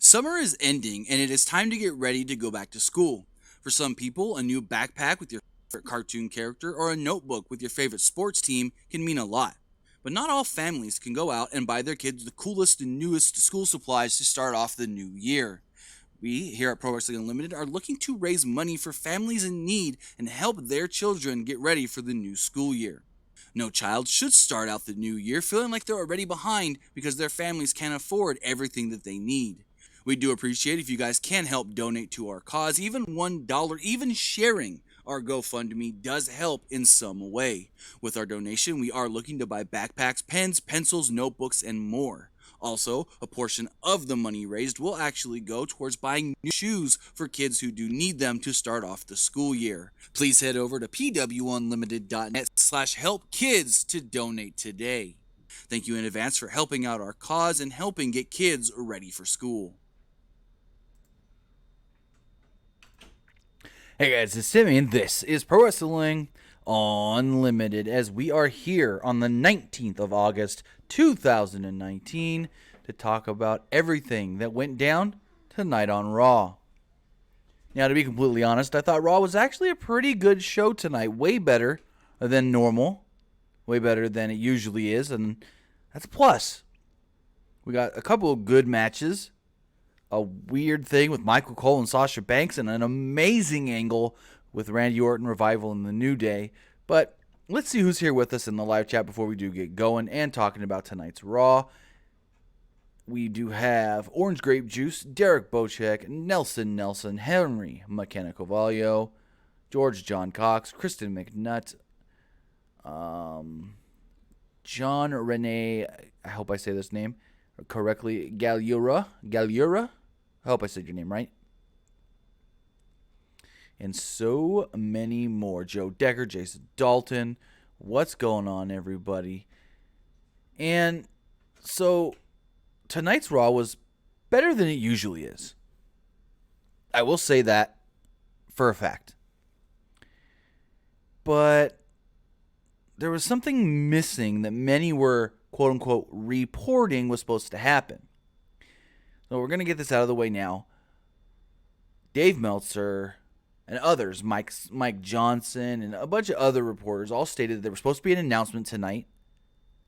Summer is ending and it is time to get ready to go back to school. For some people, a new backpack with your favorite cartoon character or a notebook with your favorite sports team can mean a lot. But not all families can go out and buy their kids the coolest and newest school supplies to start off the new year. We, here at Pro Wrestling Unlimited, are looking to raise money for families in need and help their children get ready for the new school year. No child should start out the new year feeling like they're already behind because their families can't afford everything that they need. We do appreciate if you guys can help donate to our cause. Even $1, even sharing our GoFundMe does help in some way. With our donation, we are looking to buy backpacks, pens, pencils, notebooks, and more. Also, a portion of the money raised will actually go towards buying new shoes for kids who do need them to start off the school year. Please head over to pwunlimited.net/helpkids to donate today. Thank you in advance for helping out our cause and helping get kids ready for school. Hey guys, it's Timmy, and this is Pro Wrestling Unlimited, as we are here on the 19th of August, 2019, to talk about everything that went down tonight on Raw. Now, to be completely honest, I thought Raw was actually a pretty good show tonight, way better than normal, way better than it usually is, and that's a plus. We got a couple of good matches. A weird thing with Michael Cole and Sasha Banks, and an amazing angle with Randy Orton, Revival, and the New Day. But let's see who's here with us in the live chat before we do get going and talking about tonight's Raw. We do have Orange Grape Juice, Derek Bocek, Nelson, Henry McKenna Cavallo, George John Cox, Kristen McNutt, John Renee, I hope I say this name correctly, Galura. I hope I said your name right. And so many more. Joe Decker, Jason Dalton. What's going on, everybody? And so tonight's Raw was better than it usually is. I will say that for a fact. But there was something missing that many were, quote-unquote, reporting was supposed to happen. So we're going to get this out of the way now. Dave Meltzer and others, Mike Johnson and a bunch of other reporters, all stated that there was supposed to be an announcement tonight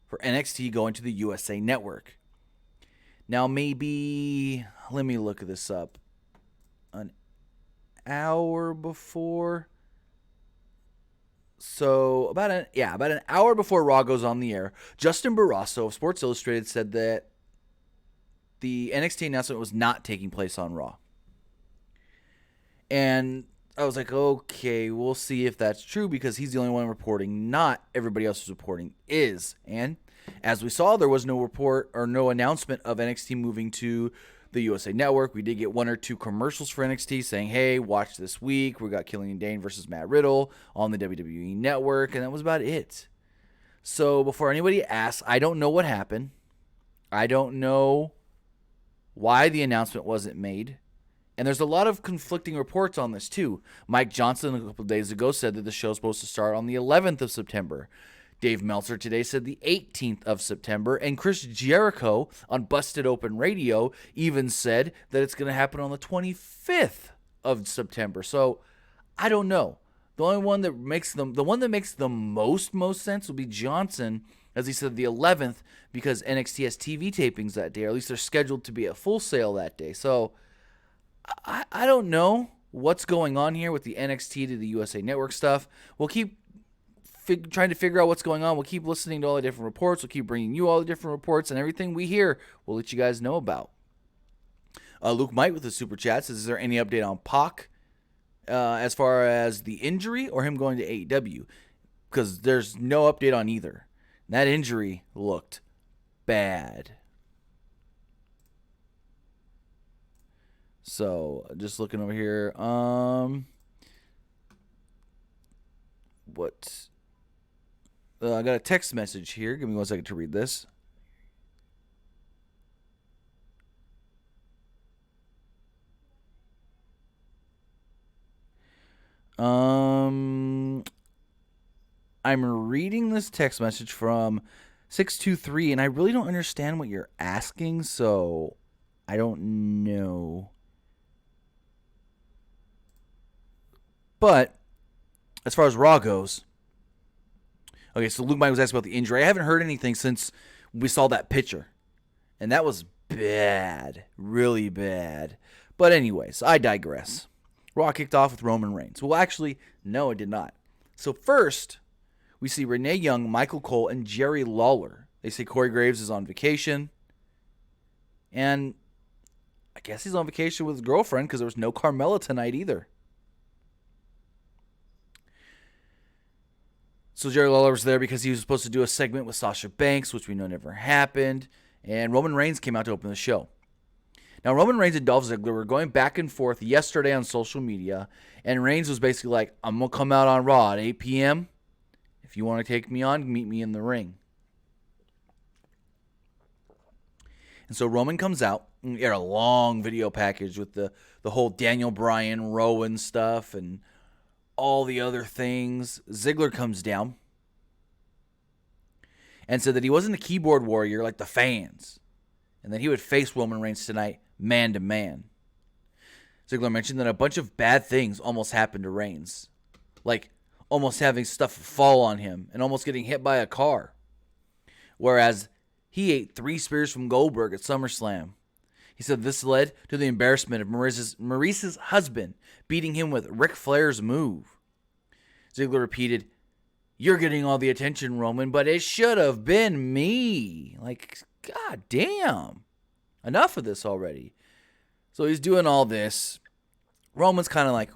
for NXT going to the USA Network. Now maybe, let me look this up, an hour before. So about an hour before Raw goes on the air, Justin Barrasso of Sports Illustrated said that the NXT announcement was not taking place on Raw. And I was like, okay, we'll see if that's true, because he's the only one reporting. Not everybody else who's reporting is. And as we saw, there was no report or no announcement of NXT moving to the USA Network. We did get one or two commercials for NXT saying, hey, watch this week. We got Killian Dane versus Matt Riddle on the WWE Network. And that was about it. So before anybody asks, I don't know what happened. I don't know why the announcement wasn't made. And there's a lot of conflicting reports on this too. Mike Johnson a couple of days ago said that the show's supposed to start on the 11th of September. Dave Meltzer today said the 18th of September. And Chris Jericho on Busted Open Radio even said that it's going to happen on the 25th of September. So I don't know. The only one that makes the most sense will be Johnson, as he said the 11th, because NXT has TV tapings that day, or at least they're scheduled to be at Full Sail that day. So I don't know what's going on here with the NXT to the USA Network stuff. We'll keep trying to figure out what's going on. We'll keep listening to all the different reports. We'll keep bringing you all the different reports, and everything we hear, we'll let you guys know about. Luke Might with the Super Chat says, is there any update on Pac as far as the injury or him going to AEW? Because there's no update on either. That injury looked bad. So, just looking over here. I got a text message here. Give me 1 second to read this. I'm reading this text message from 623, and I really don't understand what you're asking, so I don't know. But as far as Raw goes, okay, so Luke Mike was asked about the injury. I haven't heard anything since we saw that picture. And that was bad. Really bad. But anyways, I digress. Raw kicked off with Roman Reigns. Well, actually, no, it did not. So first, we see Renee Young, Michael Cole, and Jerry Lawler. They say Corey Graves is on vacation. And I guess he's on vacation with his girlfriend because there was no Carmella tonight either. So Jerry Lawler was there because he was supposed to do a segment with Sasha Banks, which we know never happened. And Roman Reigns came out to open the show. Now, Roman Reigns and Dolph Ziggler were going back and forth yesterday on social media. And Reigns was basically like, I'm going to come out on Raw at 8 p.m. If you want to take me on, meet me in the ring. And so Roman comes out. And he had a long video package with the whole Daniel Bryan, Rowan stuff and all the other things. Ziggler comes down and said that he wasn't a keyboard warrior like the fans, and that he would face Roman Reigns tonight man to man. Ziggler mentioned that a bunch of bad things almost happened to Reigns, like almost having stuff fall on him and almost getting hit by a car, whereas he ate 3 spears from Goldberg at SummerSlam. He said this led to the embarrassment of Maurice's husband beating him with Ric Flair's move. Ziggler repeated, "You're getting all the attention, Roman, but it should have been me." Like, god damn. Enough of this already. So he's doing all this. Roman's kind of like,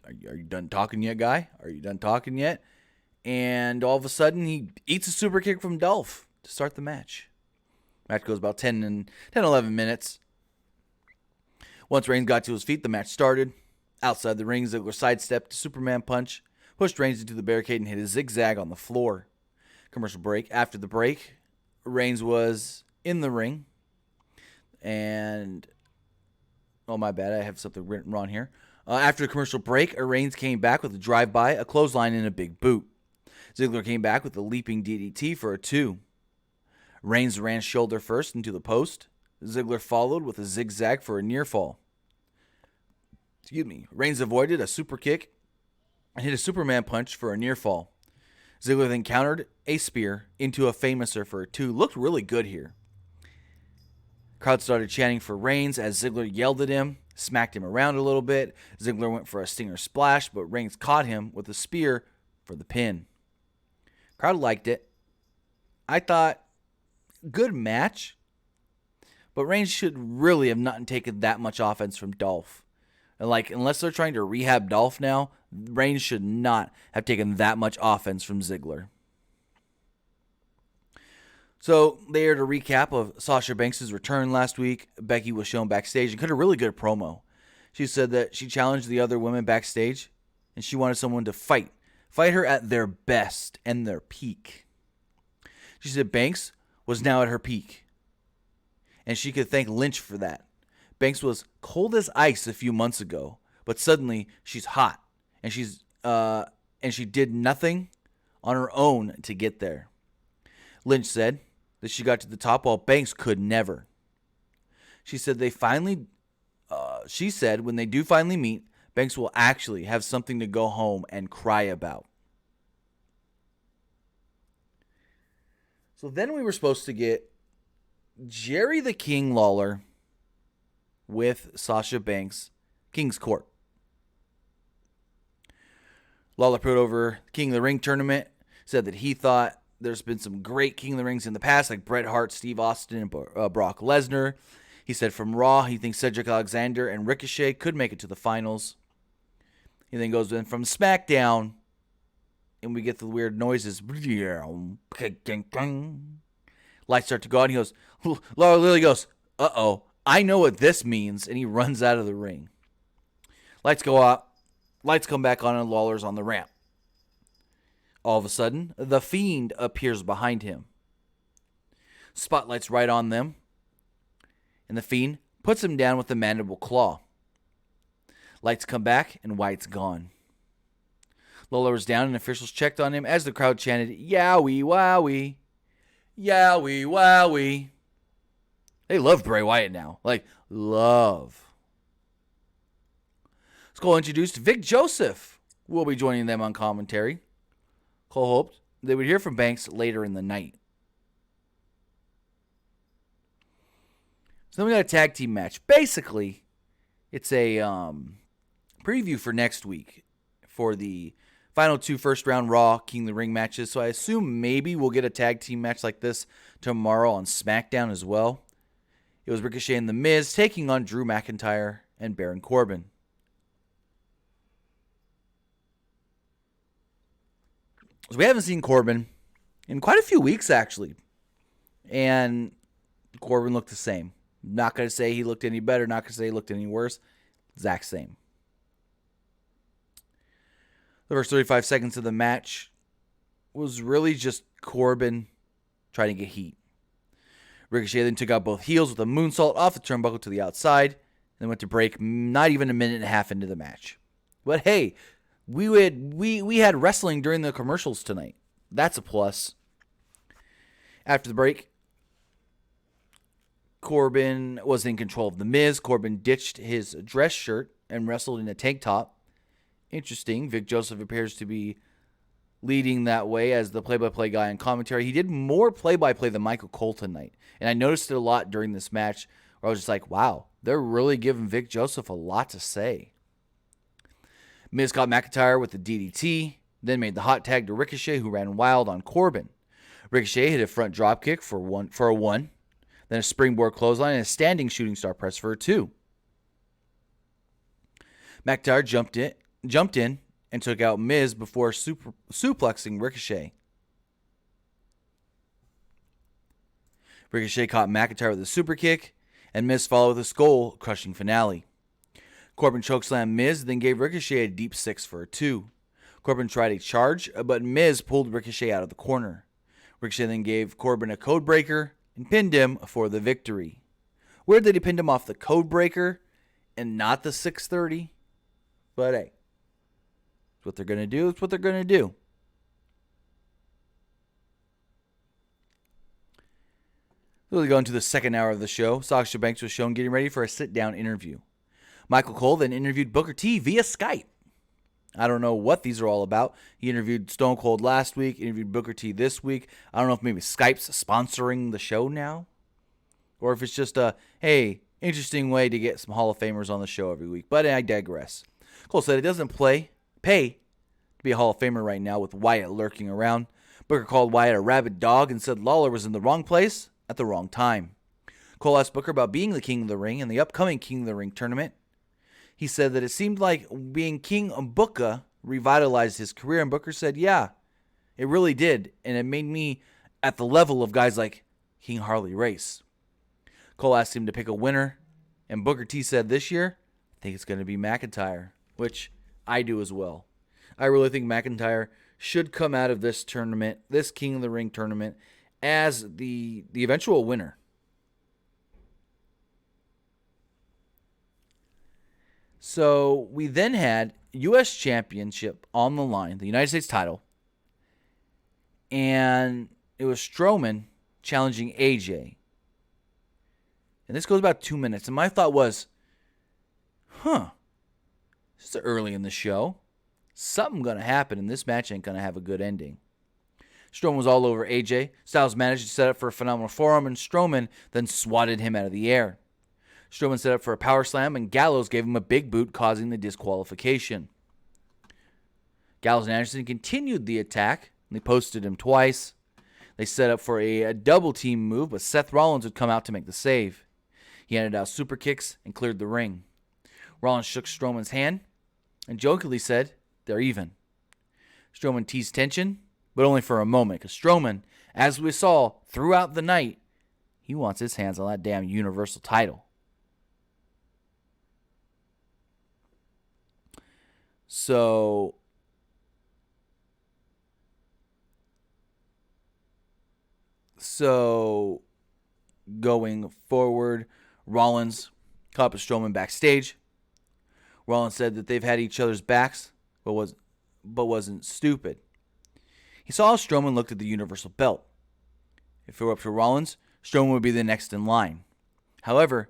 are you done talking yet, guy? Are you done talking yet? And all of a sudden, he eats a super kick from Dolph to start the match. Match goes about 11 minutes. Once Reigns got to his feet, the match started. Outside the ring, Ziggler sidestepped a Superman punch, pushed Reigns into the barricade, and hit a zigzag on the floor. Commercial break. After the break, Reigns was in the ring. And, oh, my bad, I have something written wrong here. After the commercial break, Reigns came back with a drive-by, a clothesline, and a big boot. Ziggler came back with a leaping DDT for a 2. Reigns ran shoulder first into the post. Ziggler followed with a zigzag for a near fall. Reigns avoided a super kick and hit a Superman punch for a near fall. Ziggler then countered a spear into a famouser for a 2. Looked really good here. Crowd started chanting for Reigns as Ziggler yelled at him, smacked him around a little bit. Ziggler went for a stinger splash, but Reigns caught him with a spear for the pin. Crowd liked it. I thought, good match. But Reigns should really have not taken that much offense from Dolph. And unless they're trying to rehab Dolph now, Reigns should not have taken that much offense from Ziggler. So, they aired a recap of Sasha Banks' return last week. Becky was shown backstage and cut a really good promo. She said that she challenged the other women backstage, and she wanted someone to fight her at their best and their peak. She said Banks was now at her peak, and she could thank Lynch for that. Banks was cold as ice a few months ago, but suddenly she's hot, and she did nothing on her own to get there. Lynch said that she got to the top while Banks could never. She said when they do finally meet, Banks will actually have something to go home and cry about. So then we were supposed to get Jerry the King Lawler with Sasha Banks, King's Court. Lawler put over King of the Ring tournament, said that he thought there's been some great King of the Rings in the past, like Bret Hart, Steve Austin, and Brock Lesnar. He said from Raw, he thinks Cedric Alexander and Ricochet could make it to the finals. He then goes in from SmackDown, and we get the weird noises. Lights start to go out, and he goes, Lawler literally goes, uh-oh, I know what this means, and he runs out of the ring. Lights go out, lights come back on, and Lawler's on the ramp. All of a sudden, the Fiend appears behind him. Spotlight's right on them, and the Fiend puts him down with the mandible claw. Lights come back, and White's gone. Lawler was down, and officials checked on him as the crowd chanted, "Yowie, wowie, yowie, wowie." They love Bray Wyatt now. Like, love. Cole introduced Vic Joseph, who will be joining them on commentary. Cole hoped they would hear from Banks later in the night. So then we got a tag team match. Basically, it's a preview for next week for the final 2 first-round Raw King of the Ring matches. So I assume maybe we'll get a tag team match like this tomorrow on SmackDown as well. It was Ricochet and The Miz taking on Drew McIntyre and Baron Corbin. So we haven't seen Corbin in quite a few weeks, actually. And Corbin looked the same. Not going to say he looked any better. Not going to say he looked any worse. Exact same. The first 35 seconds of the match was really just Corbin trying to get heat. Ricochet then took out both heels with a moonsault off the turnbuckle to the outside. And then went to break not even a minute and a half into the match. But hey, we had wrestling during the commercials tonight. That's a plus. After the break, Corbin was in control of The Miz. Corbin ditched his dress shirt and wrestled in a tank top. Interesting. Vic Joseph appears to be leading that way as the play-by-play guy in commentary. He did more play-by-play than Michael Cole tonight. And I noticed it a lot during this match where I was just like, wow, they're really giving Vic Joseph a lot to say. Miz caught McIntyre with the DDT, then made the hot tag to Ricochet, who ran wild on Corbin. Ricochet hit a front dropkick for a 1, then a springboard clothesline and a standing shooting star press for a 2. McIntyre jumped in and took out Miz before suplexing Ricochet. Ricochet caught McIntyre with a super kick, and Miz followed with a skull-crushing finale. Corbin chokeslammed Miz, then gave Ricochet a deep 6 for a 2. Corbin tried a charge, but Miz pulled Ricochet out of the corner. Ricochet then gave Corbin a code breaker and pinned him for the victory. Weird that he pinned him off the code breaker and not the 630. But hey, it's what they're going to do. It's what they're going to do. We'll go into the second hour of the show. Sasha Banks was shown getting ready for a sit-down interview. Michael Cole then interviewed Booker T via Skype. I don't know what these are all about. He interviewed Stone Cold last week, interviewed Booker T this week. I don't know if maybe Skype's sponsoring the show now, or if it's just a, hey, interesting way to get some Hall of Famers on the show every week. But I digress. Cole said it doesn't pay to be a Hall of Famer right now with Wyatt lurking around. Booker called Wyatt a rabid dog and said Lawler was in the wrong place at the wrong time. Cole asked Booker about being the King of the Ring in the upcoming King of the Ring tournament. He said that it seemed like being King of Booker revitalized his career, and Booker said, yeah, it really did, and it made me at the level of guys like King Harley Race. Cole asked him to pick a winner, and Booker T said this year, I think it's going to be McIntyre, which I do as well. I really think McIntyre should come out of this tournament, this King of the Ring tournament, as the eventual winner. So we then had U.S. Championship on the line, the United States title, and it was Strowman challenging AJ. And this goes about 2 minutes, and my thought was, this is early in the show. Something going to happen, and this match ain't going to have a good ending. Strowman was all over AJ. Styles managed to set up for a phenomenal forearm, and Strowman then swatted him out of the air. Strowman set up for a power slam, and Gallows gave him a big boot, causing the disqualification. Gallows and Anderson continued the attack, and they posted him twice. They set up for a double team move, but Seth Rollins would come out to make the save. He handed out super kicks and cleared the ring. Rollins shook Strowman's hand and jokingly said, they're even. Strowman teased tension, but only for a moment, because Strowman, as we saw throughout the night, he wants his hands on that damn Universal title. So going forward, Rollins caught up with Strowman backstage. Rollins said that they've had each other's backs, but wasn't stupid. He saw how Strowman looked at the Universal belt. If it were up to Rollins, Strowman would be the next in line. However,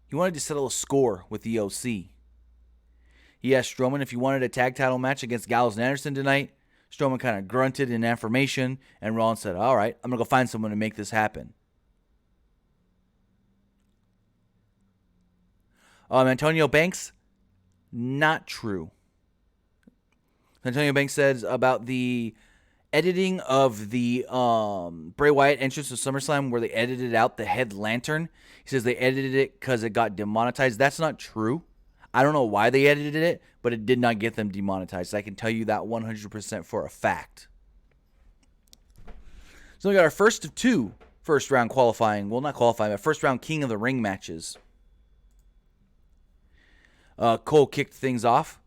he wanted to settle a score with the OC. He asked Strowman if he wanted a tag title match against Gallows and Anderson tonight. Strowman kind of grunted in affirmation, and Rollins said, all right, I'm going to go find someone to make this happen. Antonio Banks, not true. Antonio Banks says about the editing of the Bray Wyatt entrance to SummerSlam where they edited out the head lantern. He says they edited it because it got demonetized. That's not true. I don't know why they edited it, but it did not get them demonetized. I can tell you that 100% for a fact. So we got our first of two first-round qualifying. Well, not qualifying, but first-round King of the Ring matches. Cole kicked things off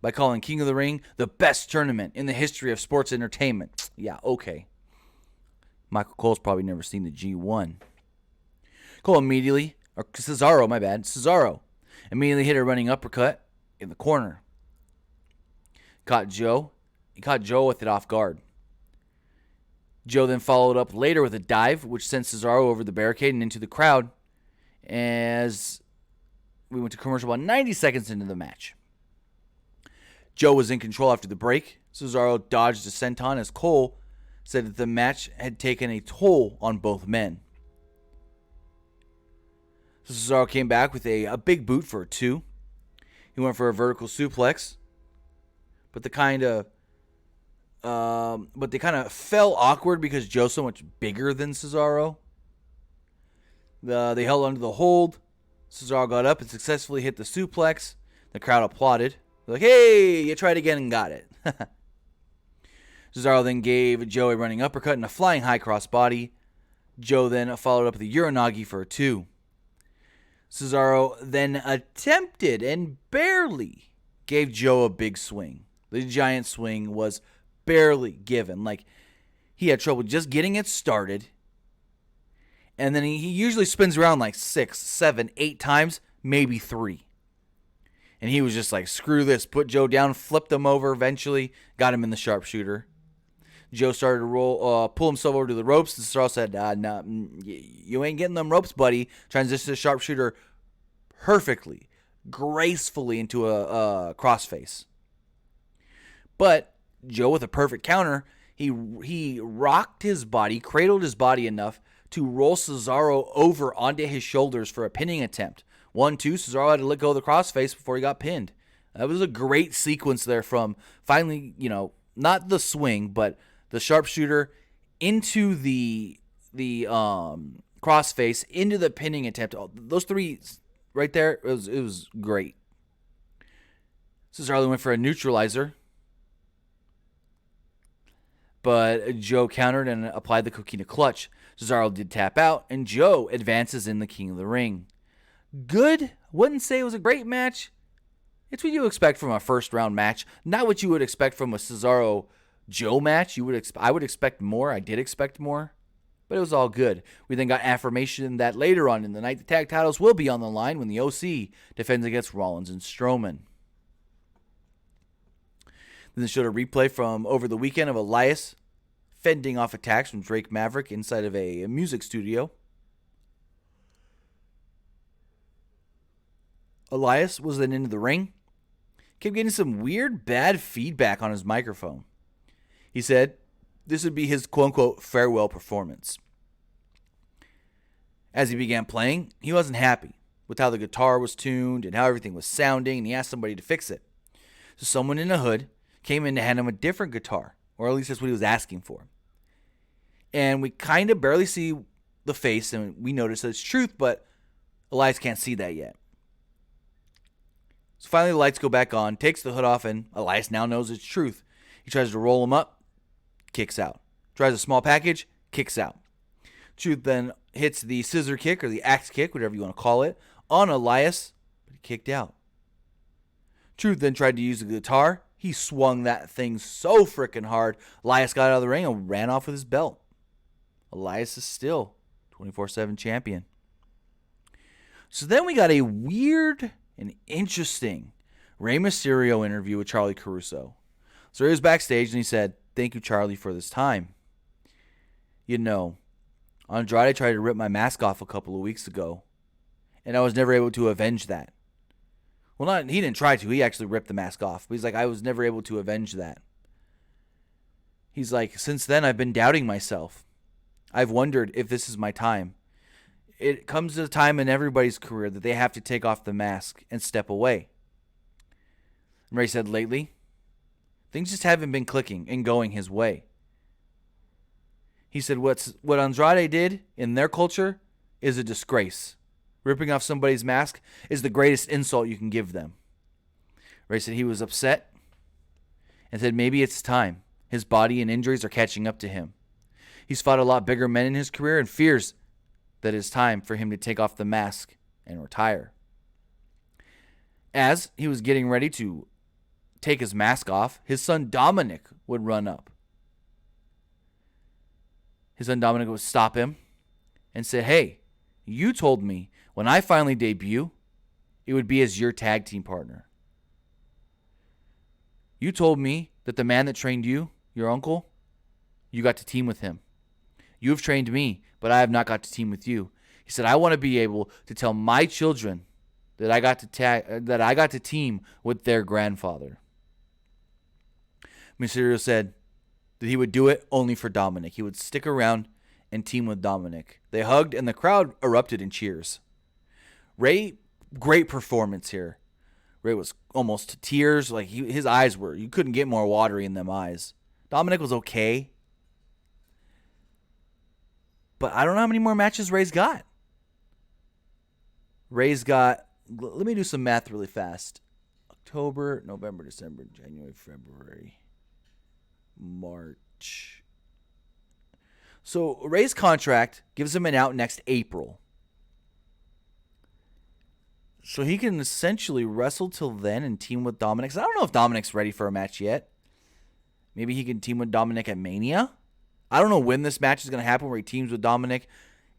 by calling King of the Ring the best tournament in the history of sports entertainment. Yeah, okay. Michael Cole's probably never seen the G1. Cesaro immediately hit a running uppercut in the corner. Caught Joe. He caught Joe with it off guard. Joe then followed up later with a dive, which sent Cesaro over the barricade and into the crowd as we went to commercial about 90 seconds into the match. Joe was in control after the break. Cesaro dodged a senton as Cole said that the match had taken a toll on both men. So Cesaro came back with a big boot for a 2. He went for a vertical suplex, but they kind of fell awkward because Joe's so much bigger than Cesaro. They held onto the hold. Cesaro got up and successfully hit the suplex. The crowd applauded. They're like, hey, you tried again and got it. Cesaro then gave Joe a running uppercut and a flying high cross body. Joe then followed up with a Uranagi for a 2. Cesaro then attempted and barely gave Joe a big swing. The giant swing was barely given. Like, he had trouble just getting it started. And then he usually spins around like 6, 7, 8 times, maybe 3. And he was just like, screw this. Put Joe down, flipped him over eventually, got him in the sharpshooter. Joe started to pull himself over to the ropes. And Cesaro said, nah, you ain't getting them ropes, buddy. Transitioned the sharpshooter perfectly, gracefully into a crossface. But Joe, with a perfect counter, he rocked his body, cradled his body enough to roll Cesaro over onto his shoulders for a pinning attempt. 1, 2, Cesaro had to let go of the crossface before he got pinned. That was a great sequence there from finally, not the swing, but the sharpshooter into the crossface, into the pinning attempt. Those 3 right there, it was great. Cesaro went for a neutralizer, but Joe countered and applied the coquina clutch. Cesaro did tap out, and Joe advances in the King of the Ring. Good. Wouldn't say it was a great match. It's what you expect from a first-round match. Not what you would expect from a Cesaro-Joe match. I would expect more. I did expect more. But it was all good. We then got affirmation that later on in the night, the tag titles will be on the line when the OC defends against Rollins and Strowman. Then they showed a replay from over the weekend of Elias fending off attacks from Drake Maverick inside of a music studio. Elias was then into the ring. Kept getting some weird bad feedback on his microphone. He said this would be his quote-unquote farewell performance. As he began playing, he wasn't happy with how the guitar was tuned and how everything was sounding, and he asked somebody to fix it. So someone in a hood came in to hand him a different guitar, or at least that's what he was asking for. And we kind of barely see the face, and we notice that it's truth, but Elias can't see that yet. So finally the lights go back on, takes the hood off, and Elias now knows it's truth. He tries to roll him up, kicks out. Tries a small package, kicks out. Truth then hits the scissor kick or the axe kick, whatever you want to call it, on Elias, but he kicked out. Truth then tried to use the guitar. He swung that thing so freaking hard, Elias got out of the ring and ran off with his belt. Elias is still 24/7 champion. So then we got a weird and interesting Rey Mysterio interview with Charlie Caruso. So he was backstage and he said, "Thank you, Charlie, for this time. You know, Andrade tried to rip my mask off a couple of weeks ago. and I was never able to avenge that. Well, he didn't try to. He actually ripped the mask off. But he's like, I was never able to avenge that. He's like, since then, I've been doubting myself. I've wondered if this is my time. It comes to a time in everybody's career that they have to take off the mask and step away. And Ray said, lately, things just haven't been clicking and going his way. He said, what Andrade did in their culture is a disgrace. Ripping off somebody's mask is the greatest insult you can give them. Ray said he was upset and said maybe it's time. His body and injuries are catching up to him. He's fought a lot bigger men in his career and fears that it's time for him to take off the mask and retire. As he was getting ready to take his mask off, his son Dominic would run up. His son Dominic would stop him and say, hey, you told me when I finally debut, it would be as your tag team partner. You told me that the man that trained you, your uncle, you got to team with him. You have trained me, but I have not got to team with you. He said, I want to be able to tell my children that I got to team with their grandfather. Mysterio said that he would do it only for Dominic. He would stick around and team with Dominic. They hugged, and the crowd erupted in cheers. Ray, great performance here. Ray was almost to tears. Like his eyes were, you couldn't get more watery in them eyes. Dominic was okay. But I don't know how many more matches Ray's got. Ray's got, let me do some math really fast. October, November, December, January, February, March. So Ray's contract gives him an out next April. So he can essentially wrestle till then and team with Dominic. So I don't know if Dominic's ready for a match yet. Maybe he can team with Dominic at Mania. I don't know when this match is going to happen where he teams with Dominic.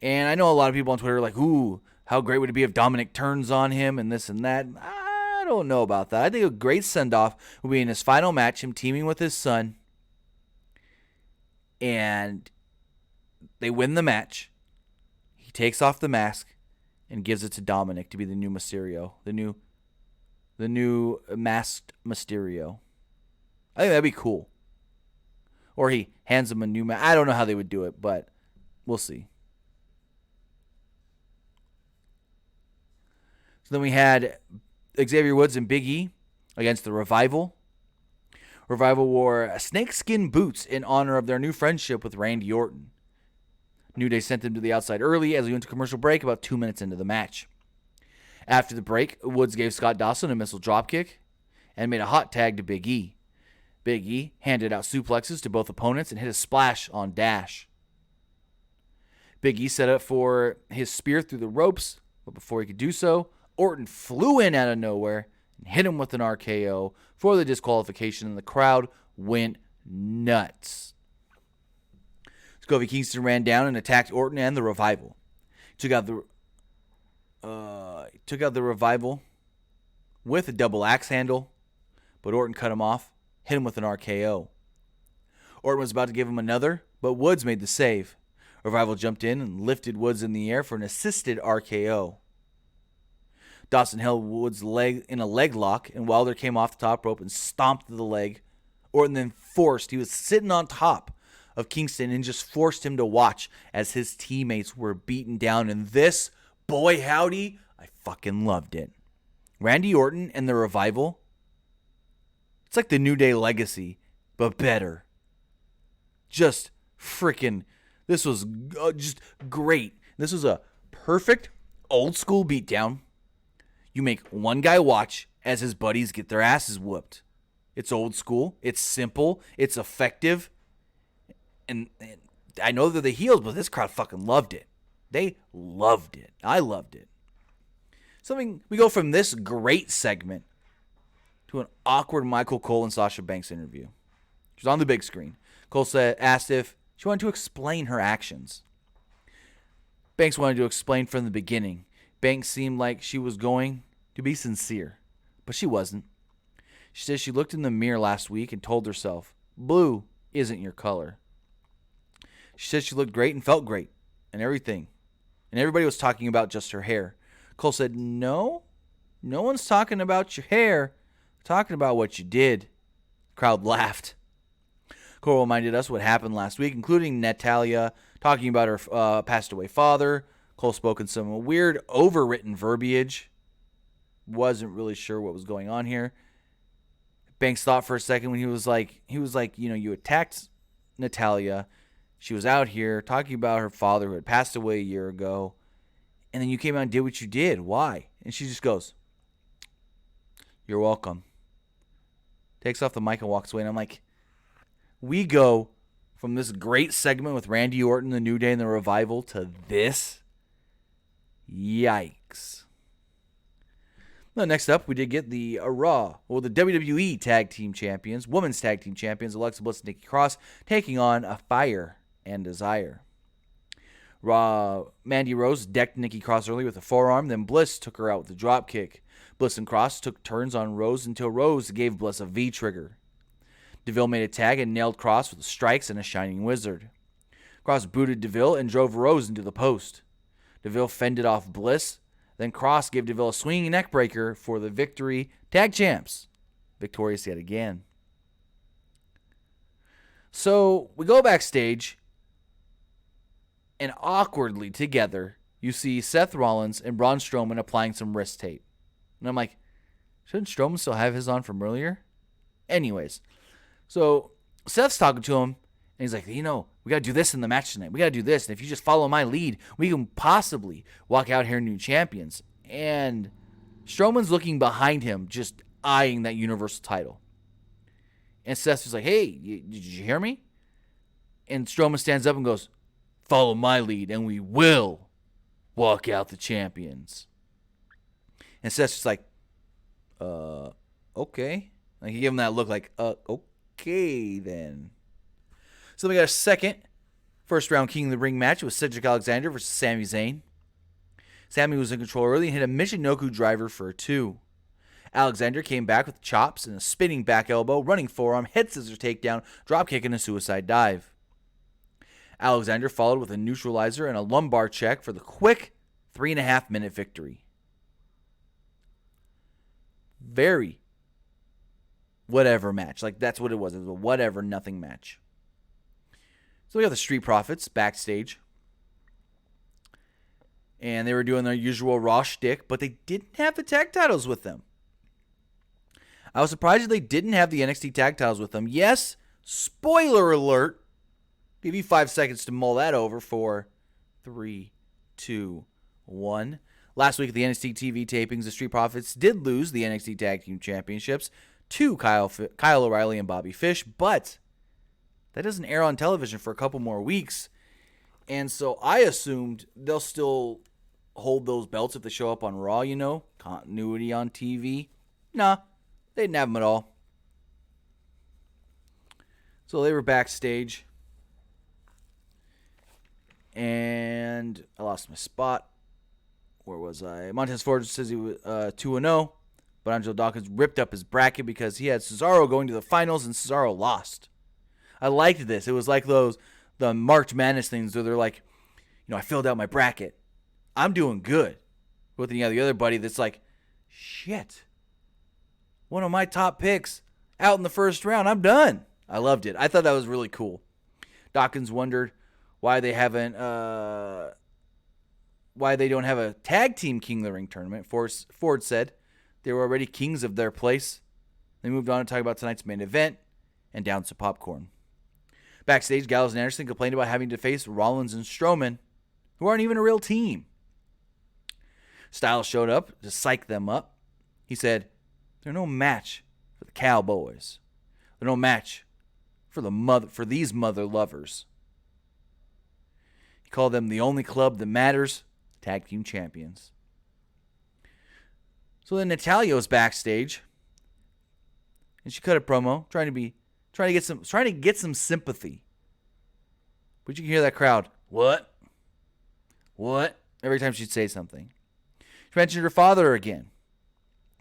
And I know a lot of people on Twitter are like, ooh, how great would it be if Dominic turns on him and this and that. I don't know about that. I think a great send-off would be in his final match, him teaming with his son. And they win the match. He takes off the mask and gives it to Dominic to be the new Mysterio. The new masked Mysterio. I think that'd be cool. Or he hands him a new mask. I don't know how they would do it, but we'll see. So then we had Xavier Woods and Big E against the Revival. Revival wore snakeskin boots in honor of their new friendship with Randy Orton. New Day sent them to the outside early as we went to commercial break about 2 minutes into the match. After the break, Woods gave Scott Dawson a missile dropkick and made a hot tag to Big E. Big E handed out suplexes to both opponents and hit a splash on Dash. Big E set up for his spear through the ropes, but before he could do so, Orton flew in out of nowhere and hit him with an RKO for the disqualification, and the crowd went nuts. Kofi Kingston ran down and attacked Orton and the Revival. Took out the Revival with a double axe handle, but Orton cut him off, hit him with an RKO. Orton was about to give him another, but Woods made the save. Revival jumped in and lifted Woods in the air for an assisted RKO. Dawson held Woods' leg in a leg lock, and Wilder came off the top rope and stomped the leg. Orton then he was sitting on top of Kingston and just forced him to watch as his teammates were beaten down. And this, boy howdy, I fucking loved it. Randy Orton and the Revival, it's like the New Day legacy, but better. Just freaking, this was just great. This was a perfect old school beatdown. You make one guy watch as his buddies get their asses whooped. It's old school. It's simple. It's effective. And I know they're the heels, but this crowd fucking loved it. They loved it. I loved it. We go from this great segment to an awkward Michael Cole and Sasha Banks interview. She was on the big screen. Cole asked if she wanted to explain her actions. Banks wanted to explain from the beginning. Banks seemed like she was going to be sincere, but she wasn't. She says she looked in the mirror last week and told herself, blue isn't your color. She said she looked great and felt great and everything. And everybody was talking about just her hair. Cole said, no one's talking about your hair. Talking about what you did. Crowd laughed. Cole reminded us what happened last week, including Natalya talking about her passed away father. Cole spoke in some weird, overwritten verbiage. Wasn't really sure what was going on here. Banks thought for a second when he was like, you attacked Natalya. She was out here talking about her father who had passed away a year ago. And then you came out and did what you did. Why? And she just goes, you're welcome. Takes off the mic and walks away. And I'm like, we go from this great segment with Randy Orton, The New Day, and The Revival to this? Yikes. Well, next up, we did get the the WWE Tag Team Champions, Women's Tag Team Champions, Alexa Bliss and Nikki Cross, taking on a Fire and Desire. Mandy Rose decked Nikki Cross early with a forearm, then Bliss took her out with a drop kick. Bliss and Cross took turns on Rose until Rose gave Bliss a V-trigger. DeVille made a tag and nailed Cross with strikes and a Shining Wizard. Cross booted DeVille and drove Rose into the post. DeVille fended off Bliss. Then Cross gave DeVille a swinging neckbreaker for the victory. Tag champs, victorious yet again. So we go backstage, and awkwardly together, you see Seth Rollins and Braun Strowman applying some wrist tape. And I'm like, shouldn't Strowman still have his on from earlier? Anyways, so Seth's talking to him, and he's like, we got to do this in the match tonight. We got to do this. And if you just follow my lead, we can possibly walk out here new champions. And Strowman's looking behind him, just eyeing that Universal title. And Seth's just like, hey, did you hear me? And Strowman stands up and goes, follow my lead, and we will walk out the champions. And Seth's just like, okay. Like, he gave him that look like, okay then. So we got a second first-round King of the Ring match with Cedric Alexander versus Sami Zayn. Sami was in control early and hit a Michinoku driver for a 2. Alexander came back with chops and a spinning back elbow, running forearm, head scissors takedown, dropkick, and a suicide dive. Alexander followed with a neutralizer and a lumbar check for the quick 3.5-minute victory. Very whatever match. Like, that's what it was. It was a whatever, nothing match. So we got the Street Profits backstage. And they were doing their usual Raw shtick, but they didn't have the tag titles with them. I was surprised that they didn't have the NXT tag titles with them. Yes, spoiler alert. Give you 5 seconds to mull that over. 4, 3, 2, 1. Last week at the NXT TV tapings, the Street Profits did lose the NXT Tag Team Championships to Kyle O'Reilly and Bobby Fish, but that doesn't air on television for a couple more weeks. And so I assumed they'll still hold those belts if they show up on Raw, continuity on TV. Nah, they didn't have them at all. So they were backstage. And I lost my spot. Where was I? Montez Ford says he was 2-0. But Angelo Dawkins ripped up his bracket because he had Cesaro going to the finals and Cesaro lost. I liked this. It was like the March Madness things where they're like, I filled out my bracket. I'm doing good. But then you have the other buddy that's like, shit. One of my top picks out in the first round. I'm done. I loved it. I thought that was really cool. Dawkins wondered why they don't have a tag team King of the Ring tournament. Ford said they were already kings of their place. They moved on to talk about tonight's main event and down some popcorn. Backstage, Gallows and Anderson complained about having to face Rollins and Strowman, who aren't even a real team. Styles showed up to psych them up. He said, they're no match for the Cowboys. They're no match for these mother lovers. He called them the only club that matters, Tag Team Champions. So then Natalya was backstage, and she cut a promo, trying to get some sympathy. But you can hear that crowd. What? Every time she'd say something. She mentioned her father again,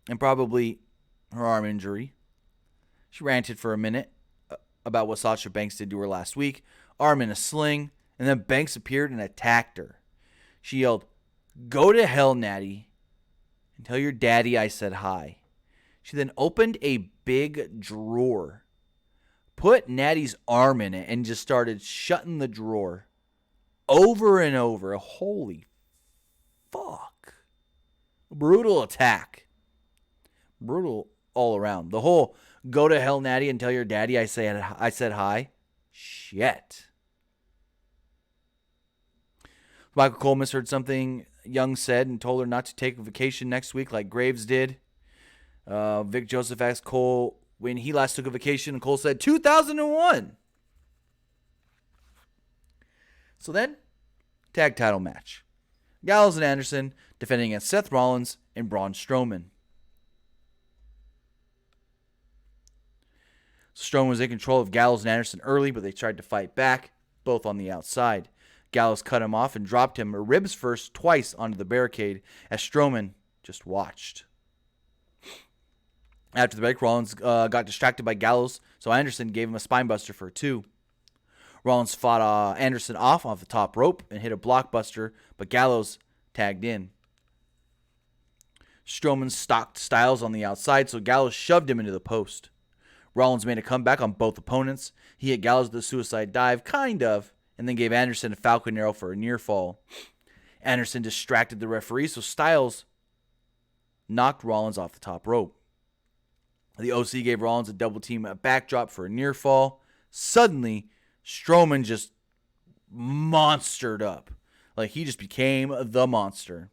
and probably her arm injury. She ranted for a minute about what Sasha Banks did to her last week, arm in a sling, and then Banks appeared and attacked her. She yelled, "Go to hell, Natty," and tell your daddy I said hi. She then opened a big drawer, put Natty's arm in it, and just started shutting the drawer over and over. Holy fuck. Brutal attack. Brutal all around. The whole go to hell, Natty, and tell your daddy I said hi. Shit. Michael Cole misheard something Young said and told her not to take a vacation next week like Graves did. Vic Joseph asked Cole when he last took a vacation, and Cole said 2001. So then, tag title match. Gallows and Anderson defending against Seth Rollins and Braun Strowman. Strowman was in control of Gallows and Anderson early, but they tried to fight back, both on the outside. Gallows cut him off and dropped him ribs first twice onto the barricade as Strowman just watched. After the break, Rollins got distracted by Gallows, so Anderson gave him a spinebuster for a 2. Rollins fought Anderson off the top rope and hit a blockbuster, but Gallows tagged in. Strowman stalked Styles on the outside, so Gallows shoved him into the post. Rollins made a comeback on both opponents. He hit Gallows with a suicide dive, kind of, and then gave Anderson a Falcon Arrow for a near fall. Anderson distracted the referee, so Styles knocked Rollins off the top rope. The OC gave Rollins a double team backdrop for a near fall. Suddenly, Strowman just monstered up. Like, he just became the monster.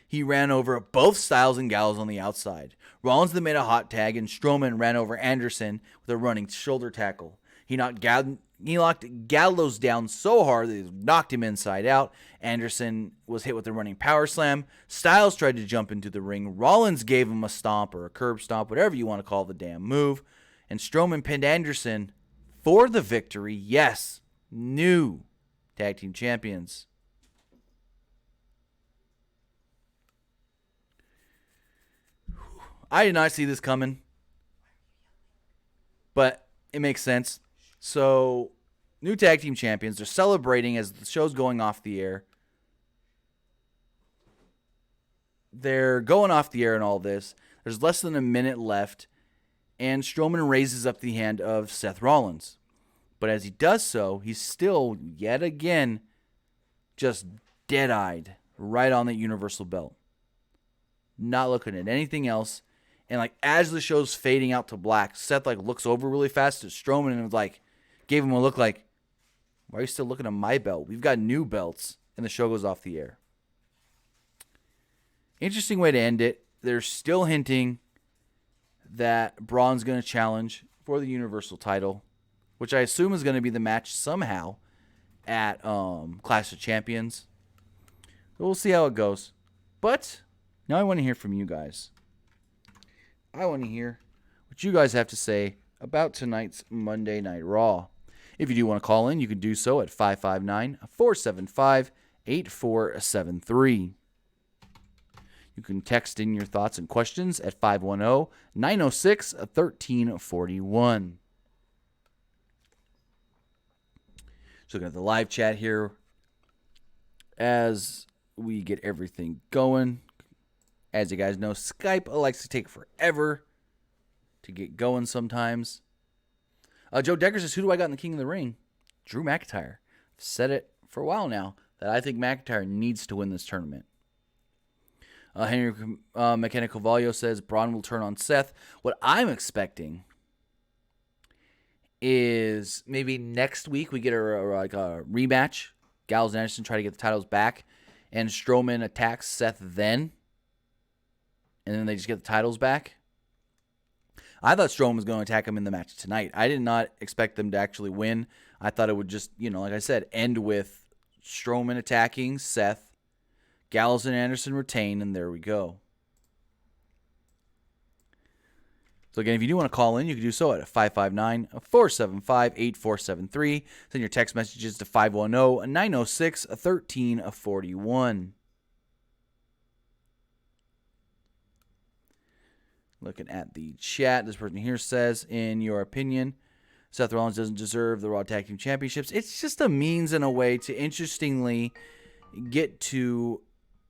He ran over both Styles and Gallows on the outside. Rollins then made a hot tag, and Strowman ran over Anderson with a running shoulder tackle. He knocked Gallows down so hard that he knocked him inside out. Anderson was hit with a running power slam. Styles tried to jump into the ring. Rollins gave him a stomp or a curb stomp, whatever you want to call the damn move. And Strowman pinned Anderson for the victory. Yes, new tag team champions. I did not see this coming, but it makes sense. So, new tag team champions. They're celebrating as the show's going off the air. They're going off the air and all this. There's less than a minute left, and Strowman raises up the hand of Seth Rollins. But as he does so, he's still, yet again, just dead-eyed right on that Universal belt. Not looking at anything else. And like as the show's fading out to black, Seth like looks over really fast at Strowman and like gave him a look like, why are you still looking at my belt? We've got new belts. And the show goes off the air. Interesting way to end it. They're still hinting that Braun's going to challenge for the Universal title, which I assume is going to be the match somehow at Clash of Champions. So we'll see how it goes. But now I want to hear from you guys. I want to hear what you guys have to say about tonight's Monday Night Raw. If you do want to call in, you can do so at 559-475-8473. You can text in your thoughts and questions at 510-906-1341. So looking at the live chat here as we get everything going. As you guys know, Skype likes to take forever to get going sometimes. Joe Decker says, who do I got in the King of the Ring? Drew McIntyre. I've said it for a while now that I think McIntyre needs to win this tournament. Henry McKenna Cavallo says Braun will turn on Seth. What I'm expecting is maybe next week we get a rematch. Gallows and Anderson try to get the titles back, and Strowman attacks Seth then. And then they just get the titles back. I thought Strowman was going to attack him in the match tonight. I did not expect them to actually win. I thought it would just, like I said, end with Strowman attacking Seth, Gallows and Anderson retain, and there we go. So again, if you do want to call in, you can do so at 559-475-8473. Send your text messages to 510-906-1341. Looking at the chat, this person here says, in your opinion, Seth Rollins doesn't deserve the Raw Tag Team Championships. It's just a means and a way to interestingly get to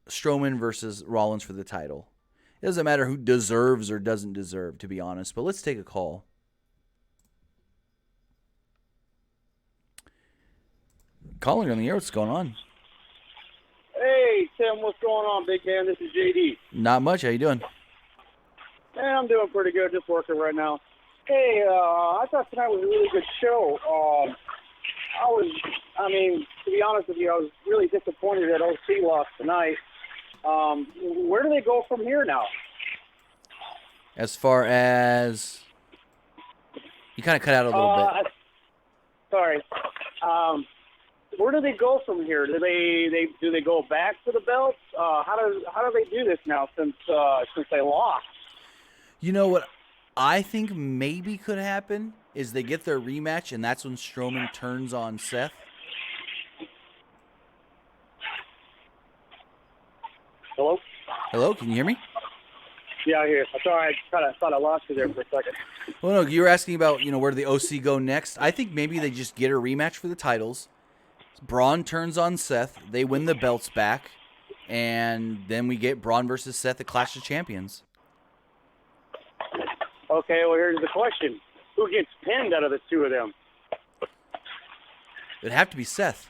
Strowman versus Rollins for the title. It doesn't matter who deserves or doesn't deserve, to be honest. But let's take a call. Calling on the air. What's going on? Hey, Tim, what's going on, big man? This is JD. Not much. How you doing? Hey, I'm doing pretty good, just working right now. Hey, I thought tonight was a really good show. To be honest with you, I was really disappointed that OC lost tonight. Where do they go from here now? As far as... You kind of cut out a little bit. Sorry. Where do they go from here? Do they go back to the belts? How do they do this now since they lost? You know what I think maybe could happen is they get their rematch, and that's when Strowman turns on Seth. Hello? Hello, can you hear me? Yeah, I hear you. I'm sorry, I thought I lost you there for a second. Well, no, you were asking about, where the OC go next. I think maybe they just get a rematch for the titles. Braun turns on Seth. They win the belts back. And then we get Braun versus Seth at Clash of Champions. Okay, well, here's the question. Who gets pinned out of the two of them? It'd have to be Seth.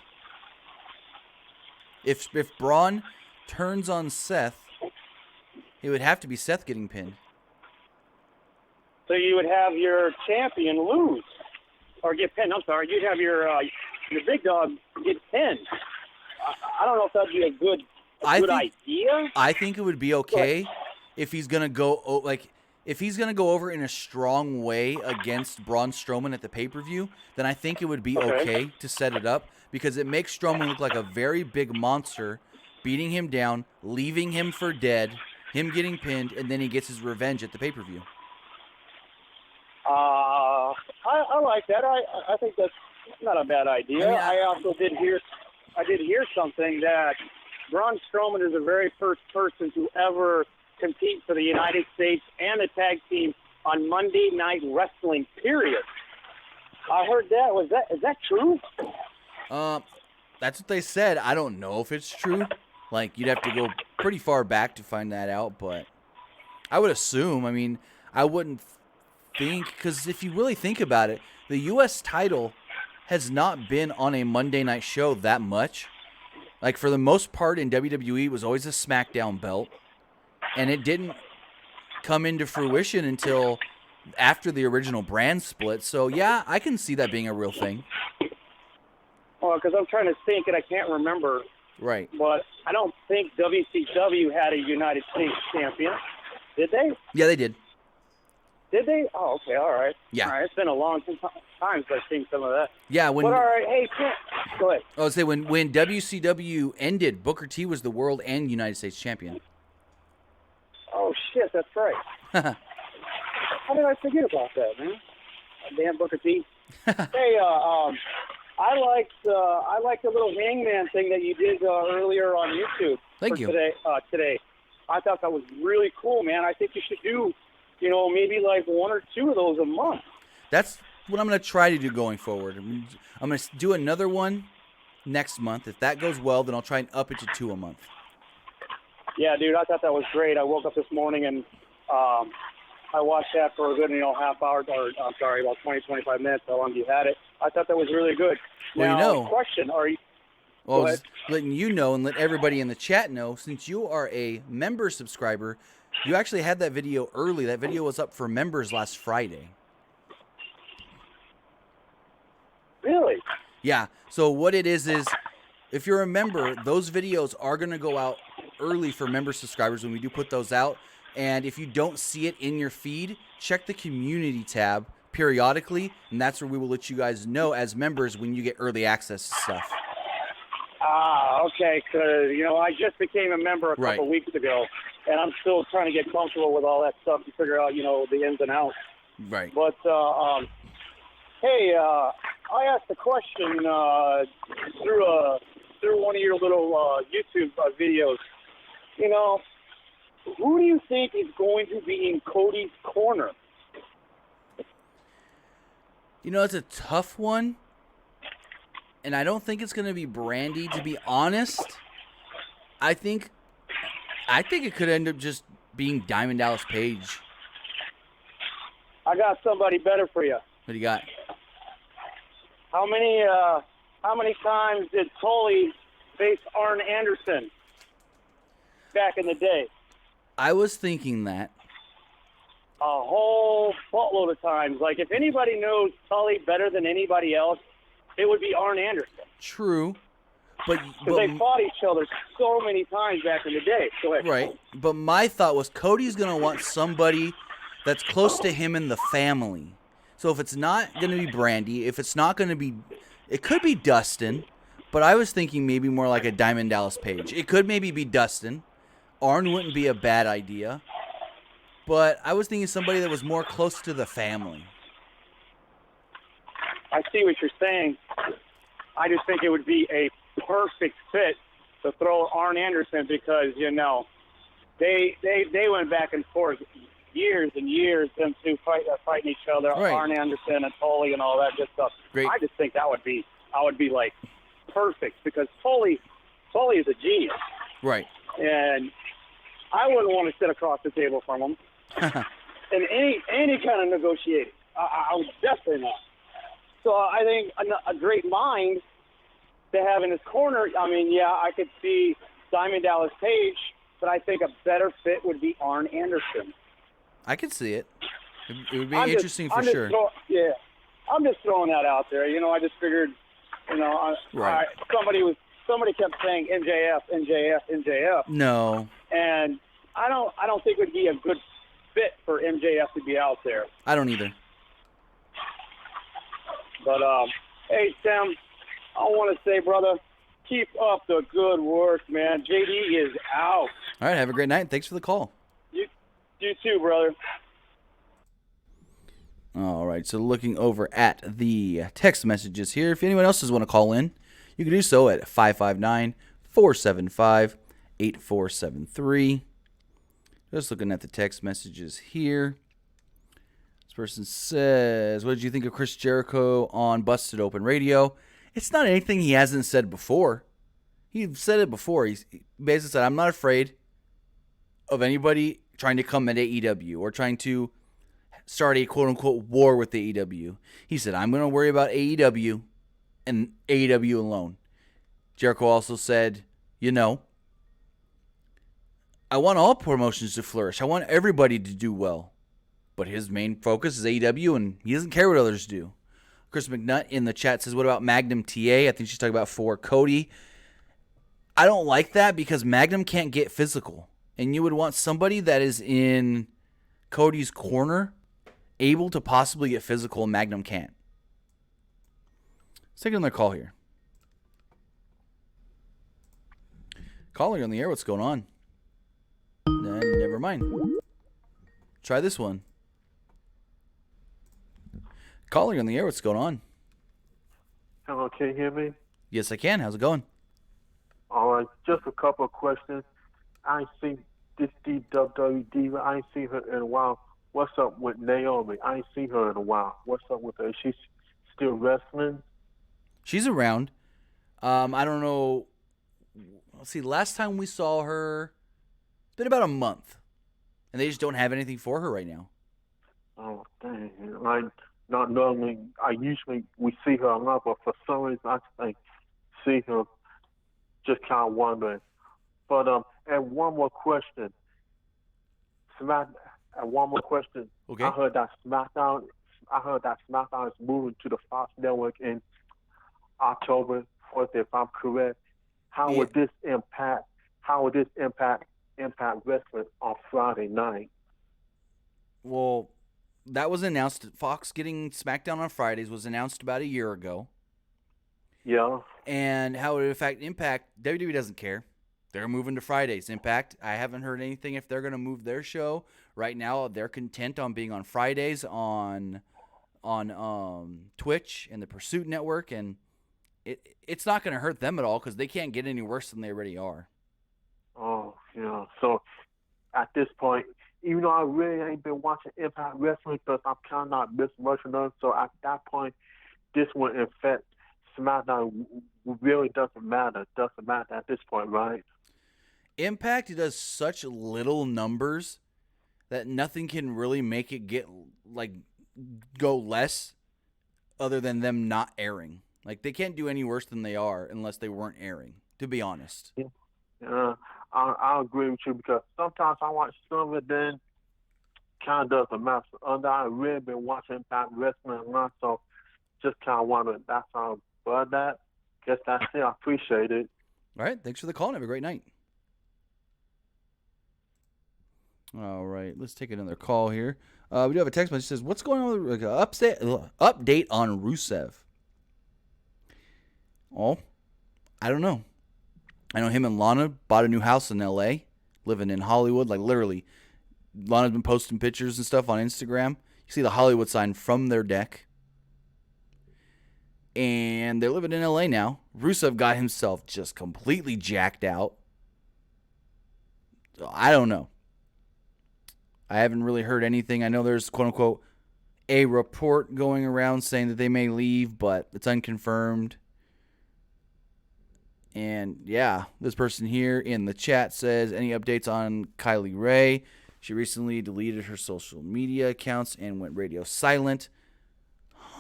If Braun turns on Seth, it would have to be Seth getting pinned. So you would have your champion lose. Or get pinned, I'm sorry. You'd have your big dog get pinned. I don't know if that'd be a good idea. I think it would be okay if he's going to go, if he's going to go over in a strong way against Braun Strowman at the pay-per-view, then I think it would be okay to set it up because it makes Strowman look like a very big monster, beating him down, leaving him for dead, him getting pinned, and then he gets his revenge at the pay-per-view. I like that. I think that's not a bad idea. I also did hear something that Braun Strowman is the very first person to ever compete for the United States and the tag team on Monday Night Wrestling, period. I heard that. Is that true? That's what they said. I don't know if it's true. You'd have to go pretty far back to find that out, but I would assume. I mean, I wouldn't think, because if you really think about it, the U.S. title has not been on a Monday night show that much. For the most part in WWE, it was always a SmackDown belt, and it didn't come into fruition until after the original brand split. So, yeah, I can see that being a real thing. Well, because I'm trying to think, and I can't remember. Right. But I don't think WCW had a United States champion. Did they? Yeah, they did. Did they? Oh, okay, all right. Yeah. All right, it's been a long time since I've seen some of that. Yeah, but all right, hey, go ahead. I would say when WCW ended, Booker T was the world and United States champion. Oh, shit, that's right. How did I forget about that, man? Damn Booker T. Hey, I liked the little hangman thing that you did earlier on YouTube. Thank you. Today. I thought that was really cool, man. I think you should do, maybe one or two of those a month. That's what I'm going to try to do going forward. I'm going to do another one next month. If that goes well, then I'll try and up it to 2 a month. Yeah, dude, I thought that was great. I woke up this morning and I watched that for a good, half hour, about 20, 25 minutes, how long you had it. I thought that was really good. Well, now, question, are you... Well, just letting you know and let everybody in the chat know, since you are a member subscriber, you actually had that video early. That video was up for members last Friday. Really? Yeah. So what it is if you're a member, those videos are going to go out early for member subscribers when we do put those out. And if you don't see it in your feed, check the community tab periodically, and that's where we will let you guys know as members when you get early access to stuff. Okay, because, I just became a member a couple weeks ago, and I'm still trying to get comfortable with all that stuff to figure out, the ins and outs. Right. But, hey, I asked a question through one of your little YouTube videos. Who do you think is going to be in Cody's corner? It's a tough one. And I don't think it's going to be Brandy, to be honest. I think I think it could end up just being Diamond Dallas Page. I got somebody better for you. What do you got? How many times did Tully face Arn Anderson back in the day? I was thinking that. A whole buttload of times. Like, if anybody knows Tully better than anybody else, it would be Arn Anderson. True. But they fought each other so many times back in the day. Go ahead. Right. But my thought was Cody's going to want somebody that's close to him in the family. So if it's not going to be Brandy, if it's not going to be, it could be Dustin, but I was thinking maybe more like a Diamond Dallas Page. It could maybe be Dustin. Arn wouldn't be a bad idea. But I was thinking somebody that was more close to the family. I see what you're saying. I just think it would be a perfect fit to throw Arn Anderson because, you know, they went back and forth years and years, them two fighting each other, right. Arn Anderson and Tully and all that good stuff. Great. I just think I would be like perfect because Tully is a genius. Right. And I wouldn't want to sit across the table from him in any kind of negotiating. I would definitely not. So I think a great mind to have in his corner. I mean, yeah, I could see Diamond Dallas Page, but I think a better fit would be Arn Anderson. I could see it. It would be interesting for sure. Yeah, I'm just throwing that out there. You know, I just figured, you know, right. somebody kept saying MJF. No. And I don't think it would be a good fit for MJF to be out there. I don't either. But hey, Sam, I want to say, brother, keep up the good work, man. JD is out. All right, have a great night. Thanks for the call. You too, brother. All right, so looking over at the text messages here, if anyone else does want to call in, you can do so at 559-475-8473. Just looking at the text messages here. This person says, what did you think of Chris Jericho on Busted Open Radio? It's not anything he hasn't said before. He said it before. He basically said, I'm not afraid of anybody trying to come at AEW or trying to start a quote-unquote war with AEW. He said, I'm going to worry about AEW and AEW alone. Jericho also said, you know, I want all promotions to flourish. I want everybody to do well. But his main focus is AEW, and he doesn't care what others do. Chris McNutt in the chat says, what about Magnum TA? I think she's talking about for Cody. I don't like that because Magnum can't get physical. And you would want somebody that is in Cody's corner able to possibly get physical, and Magnum can't. Let's take another call here. Caller on the air, what's going on? Never mind. Try this one. Caller on the air, what's going on? Hello, can you hear me? Yes, I can. How's it going? All right, just a couple of questions. I ain't seen this WWE diva. I ain't seen her in a while. What's up with Naomi? I ain't seen her in a while. What's up with her? Is she still wrestling? She's around. I don't know. Let's see. Last time we saw her, it's been about a month. And they just don't have anything for her right now. Oh, dang. Not normally. We see her a lot, but for some reason I think see her. Just kind of wondering. But and one more question. Okay. I heard that SmackDown is moving to the Fox network in October 4th, if I'm correct. How would this impact Impact Wrestling on Friday night? Well, that was announced. Fox getting SmackDown on Fridays was announced about a year ago. Yeah. And how it would affect Impact, WWE doesn't care. They're moving to Fridays. Impact, I haven't heard anything if they're going to move their show. Right now, they're content on being on Fridays on Twitch and the Pursuit Network, and it's not going to hurt them at all because they can't get any worse than they already are. Oh, yeah. So at this point, even though I really ain't been watching Impact Wrestling because I'm kind of not missing much of them, so at that point, this will affect SmackDown. Really doesn't matter. Doesn't matter at this point, right? Impact does such little numbers that nothing can really make it go less other than them not airing. Like, they can't do any worse than they are unless they weren't airing, to be honest. Yeah. I agree with you because sometimes I watch some of it, then kind of doesn't matter. I really been watching that wrestling a lot, so just kind of wondering. That's how. But guess that's it. I appreciate it. All right, thanks for the call and have a great night. All right, let's take another call here. We do have a text message that says, what's going on with update on Rusev? Oh, I don't know. I know him and Lana bought a new house in L.A., living in Hollywood. Like, literally, Lana's been posting pictures and stuff on Instagram. You see the Hollywood sign from their deck. And they're living in L.A. now. Rusev got himself just completely jacked out. I don't know. I haven't really heard anything. I know there's, quote-unquote, a report going around saying that they may leave, but it's unconfirmed. And, yeah, this person here in the chat says, any updates on Kylie Ray? She recently deleted her social media accounts and went radio silent.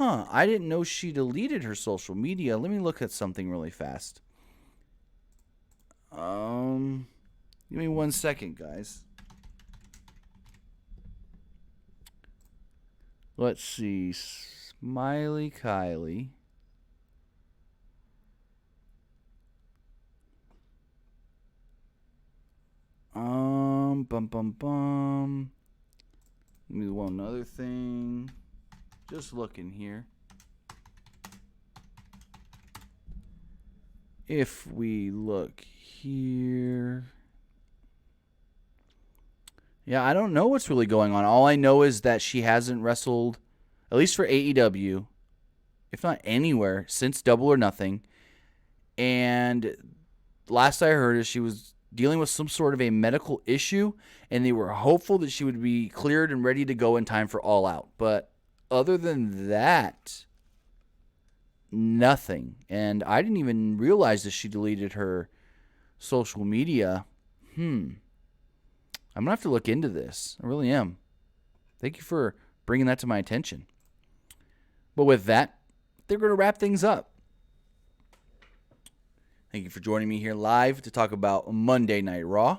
I didn't know she deleted her social media. Let me look at something really fast. Give me 1 second, guys. Let's see. Smiley Kylie. Give me one other thing. Just looking here. If we look here. Yeah, I don't know what's really going on. All I know is that she hasn't wrestled, at least for AEW, if not anywhere, since Double or Nothing. And last I heard is she was dealing with some sort of a medical issue, and they were hopeful that she would be cleared and ready to go in time for All Out. But other than that, nothing. And I didn't even realize that she deleted her social media. I'm going to have to look into this. I really am. Thank you for bringing that to my attention. But with that, they're going to wrap things up. Thank you for joining me here live to talk about Monday Night Raw.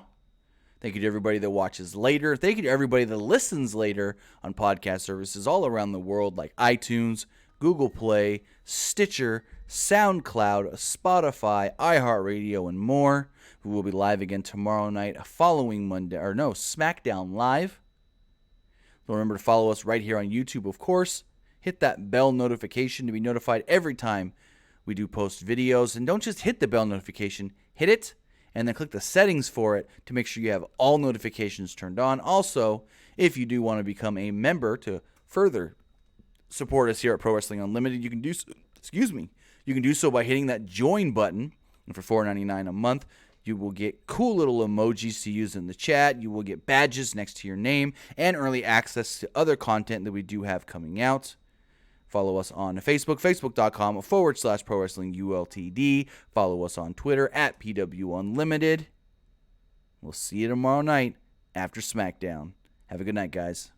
Thank you to everybody that watches later. Thank you to everybody that listens later on podcast services all around the world like iTunes, Google Play, Stitcher, SoundCloud, Spotify, iHeartRadio, and more. We will be live again tomorrow night following SmackDown Live. Don't remember to follow us right here on YouTube, of course. Hit that bell notification to be notified every time we do post videos. And don't just hit the bell notification, hit it, and then click the settings for it to make sure you have all notifications turned on. Also, if you do want to become a member to further support us here at Pro Wrestling Unlimited, you can do so by hitting that join button. And for $4.99 a month, you will get cool little emojis to use in the chat. You will get badges next to your name and early access to other content that we do have coming out. Follow us on Facebook, facebook.com/Pro Wrestling ULTD. Follow us on Twitter at PWUnlimited. We'll see you tomorrow night after SmackDown. Have a good night, guys.